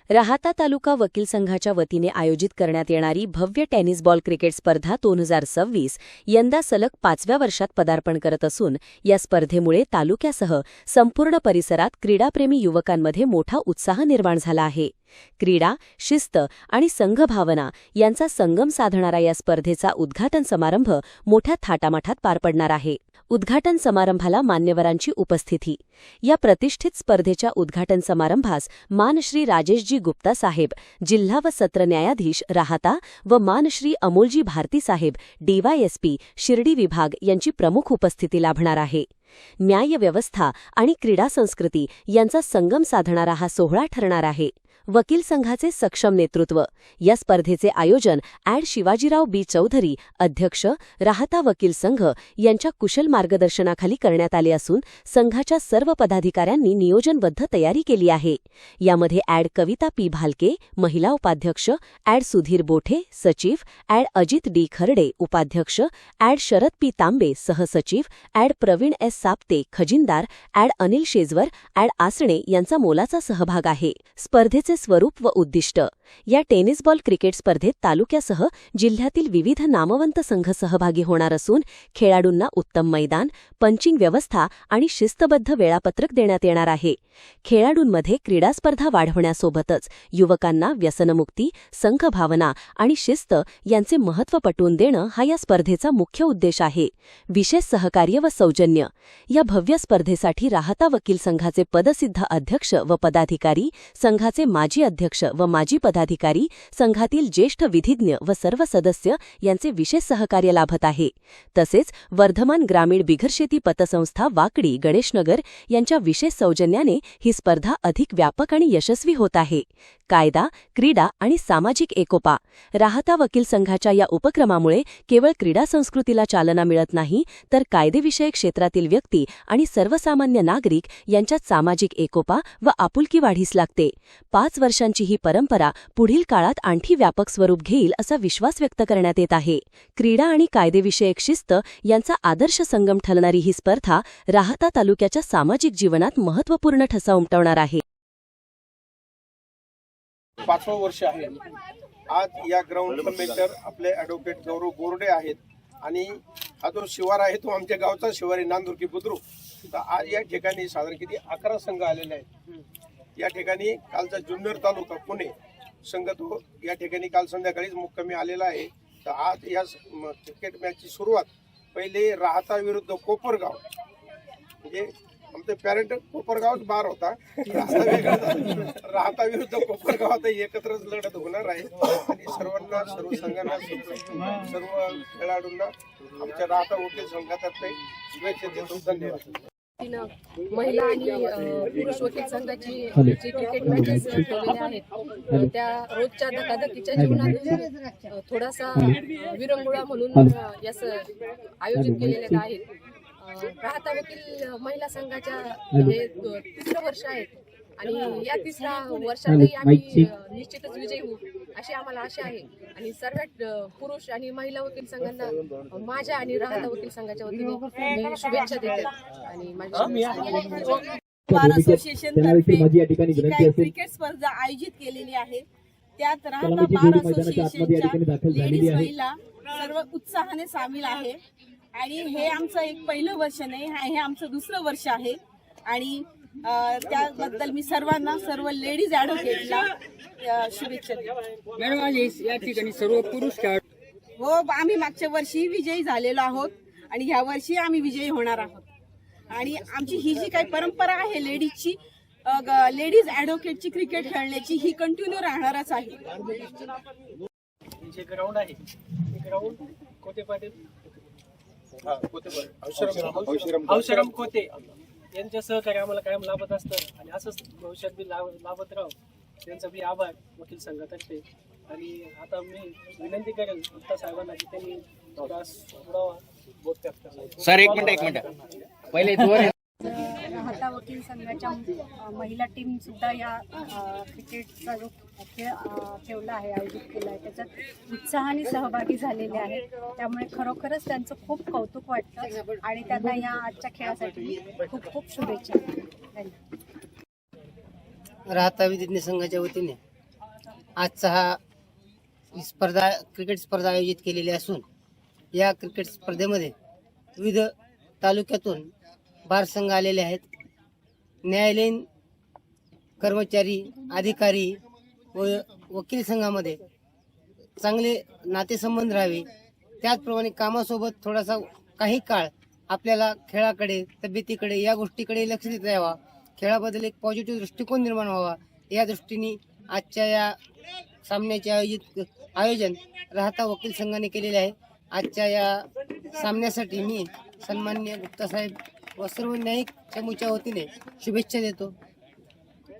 राहाता तालुका वकील संघाच्या वतीने आयोजित करण्यात येणारी भव्य टेनिस बॉल क्रिकेट स्पर्धा 2026 यंदा सलग 5व्या वर्षात पदार्पण करत असून या स्पर्धेमुळे तालुक्यासह संपूर्ण परिसरात क्रीडाप्रेमी युवकांमध्ये मोठा उत्साह निर्माण झाला आहे। क्रीडा, शिस्त आणि संघभावना यांचा संगम साधणारा या स्पर्धेचा उद्घाटन समारंभ मोठ्या थाटामाटात पार पडणार आहे। उद्घाटन समारंभाला मान्यवरांची उपस्थिती। या प्रतिष्ठित स्पर्धेच्या उद्घाटन समारंभास मानश्री राजेशजी गुप्ता साहेब, जिल्हा व सत्र न्यायाधीश राहाता व मानश्री अमोलजी भारती साहेब, DYSP शिर्डी विभाग यांची प्रमुख उपस्थिती लाभणार आहे। न्यायव्यवस्था आणि क्रीडा संस्कृती यांचा संगम साधणारा हा सोहळा ठरणार आहे। वकील संघाचे सक्षम नेतृत्व। या स्पर्धेचे आयोजन शिवाजीराव बी चौधरी, अध्यक्ष, राहाता वकील संघ यांच्या कुशल मार्गदर्शनाखाली करण्यात आले असून संघाच्या सर्व पदाधिकाऱ्यांनी नियोजनबद्ध तयारी केली आहे। यामध्ये कविता पी भालके, महिला उपाध्यक्ष, सुधीर बोठे, सचिव, अजित डी खर्डे, उपाध्यक्ष, शरद पी तांबे, सहसचिव, प्रवीण एस साप्ते, खजिनदार, अनिल शेजवर, आसणे यांचा मोलाचा सहभाग आहे। स्पर्धेचे स्वरूप व उद्दिष्ट। या टेनिस बॉल क्रिकेट स्पर्धेत तालुक्यासह जिल्ह्यातील विविध नामवंत संघ सहभागी होणार असून खेळाडूंना उत्तम मैदान, पंचिंग व्यवस्था आणि शिस्तबद्ध वेळापत्रक देण्यात येणार आहे। खेळाडूंमध्ये क्रीडा स्पर्धा वाढवण्यासोबतच युवकांना व्यसनमुक्ती, संघभावना आणि शिस्त यांचे महत्त्व पटवून देणं हा या स्पर्धेचा मुख्य उद्देश आहे। विशेष सहकार्य व सौजन्य। या भव्य स्पर्धेसाठी राहाता वकील संघाचे पदसिद्ध अध्यक्ष व पदाधिकारी, संघाचे माजी अध्यक्ष व माजी पदाधिकारी, संघातील ज्येष्ठ विधिज्ञ व सर्व सदस्य यांचे विशेष सहकार्य लाभत आहे। तसेच वर्धमान ग्रामीण बिगरशेती पतसंस्था वाकडी, गणेशनगर यांच्या विशेष सौजन्याने ही स्पर्धा अधिक व्यापक आणि यशस्वी होत आहे। कायदा, क्रीडा आणि सामाजिक एकोपा। राहाता वकील संघाच्या या उपक्रमामुळे केवळ क्रीडा संस्कृतीला चालना मिळत नाही, तर कायदेविषयक क्षेत्रातील व्यक्ती आणि सर्वसामान्य नागरिक यांच्यात सामाजिक एकोपा व आपुलकी वाढीस लागते। 5 वर्षांची ही परंपरा पुढील काळात आणखी व्यापक स्वरूप घेईल असा विश्वास व्यक्त करण्यात येत आहे। क्रीडा आणि कायदेविषयक शिस्त यांचा आदर्श संगम ठरणारी ही स्पर्धा राहाता तालुक्याच्या सामाजिक जीवनात महत्त्वपूर्ण ठसा उमटवणार आहे। 5वं वर्ष आहे। आज या ग्राउंड मेकर आपले ॲडव्होकेट गौरव बोर्डे आहेत आणि हा जो शिवार आहे तो आमच्या गावचा शिवार आहे, नांदुर्की बुद्रुक। तर आज या ठिकाणी साधारण किती 11 संघ आलेले आहेत। या ठिकाणी कालचा जुन्नर तालुका पुणे संघ तो या ठिकाणी काल संध्याकाळीच मुक्कामी आलेला आहे। तर आज या क्रिकेट मॅचची सुरुवात पहिले राहाता विरुद्ध कोपरगाव, म्हणजे आमचे पॅरेंट कोपरगावच बार होता, राहाता विरुद्ध कोपरगाव आता एकत्रच लढत होणार आहे। आणि सर्वांना, सर्व संघांना, सर्व खेळाडूंना आमच्या राहाता वकील संघातर्फे शुभेच्छा देतो। धन्यवाद। महिला आणि पुरुष वकील संघाची जी क्रिकेट मॅचेस ठेवलेल्या आहेत त्या रोजच्या धकाधकीच्या जीवनात थोडासा विरंगुळा म्हणून यास आयोजित केलेल्या आहेत। राहाता वकील महिला संघाच्या हे 3रं वर्ष आहे आणि या 3ऱ्या वर्षातही आम्ही निश्चितच विजयी होऊ अशी आम्हाला आशा आहे। आणि सर्व पुरुष आणि महिला वकील संघांना माझ्या आणि राहाता वकील संघाच्या वतीने मी शुभेच्छा देते। आणि बार असोसिएशन तर्फे क्रिकेट स्पर्धा आयोजित केलेली आहे। त्यात राहाता बार असोसिएशनच्या लेडीज महिला सर्व उत्साहाने सामील आहे आणि हे आमचं एक पहिलं वर्ष नाही, हे आमचं 2रं वर्ष आहे। आणि त्याबद्दल मी सर्वांना, सर्व लेडीज ॲडव्होकेटला शुभेच्छा देतो। मॅडम, आज या ठिकाणी सर्व पुरुष खेळाडू हो, आम्ही मागच्या वर्षी विजयी झालेलो आहोत आणि ह्या वर्षी आम्ही विजयी होणार आहोत। आणि आमची ही जी काही परंपरा आहे लेडीजची, लेडीज ॲडव्होकेटची क्रिकेट खेळण्याची, ही कंटिन्यू राहणारच आहे। जे ग्राउंड आहे ते ग्राउंड कोते पाटील औशरम कोते यांच्या सहकार्य आम्हाला कायम लाभत असतं आणि असंच भविष्यात बी लाभत राहू। त्यांचा बी आभार वकील संघातर्फे। आणि आता मी विनंती करेन गुप्ता साहेबांना की त्यांनी थोडा बोट कॅप्चर सर एक मिनिट पहिले राहाता वकील संघाच्या महिला टीम सुद्धा या क्रिकेटचा जो खेळ ठेवला आहे, आयोजित केला आहे, त्याच्यात उत्साहाने सहभागी झालेले आहेत। त्यामुळे खरोखरच त्यांचं खूप कौतुक वाटतं आणि त्यांना या आजच्या खेळासाठी खूप खूप शुभेच्छा। राहाता विधिज्ञ संघाच्या वतीने आजचा हा स्पर्धा क्रिकेट स्पर्धा आयोजित केलेली असून या क्रिकेट स्पर्धेमध्ये विविध तालुक्यातून बार संघ आलेले आहेत. न्यायालयीन कर्मचारी, अधिकारी व वकील संघामध्ये चांगले नातेसंबंध राहावे, त्याचप्रमाणे कामासोबत थोडासा काही काळ आपल्याला खेळाकडे, तब्येतीकडे या गोष्टीकडे लक्ष देता यावा, खेळाबद्दल एक पॉझिटिव्ह दृष्टिकोन निर्माण व्हावा, या दृष्टीने आजच्या या सामन्याचे आयोजन राहता वकील संघाने केलेले आहे. आजच्या या सामन्यासाठी मी सन्माननीय गुप्ता साहेब व सर्व न्यायिक चमूच्या वतीने शुभेच्छा देतो.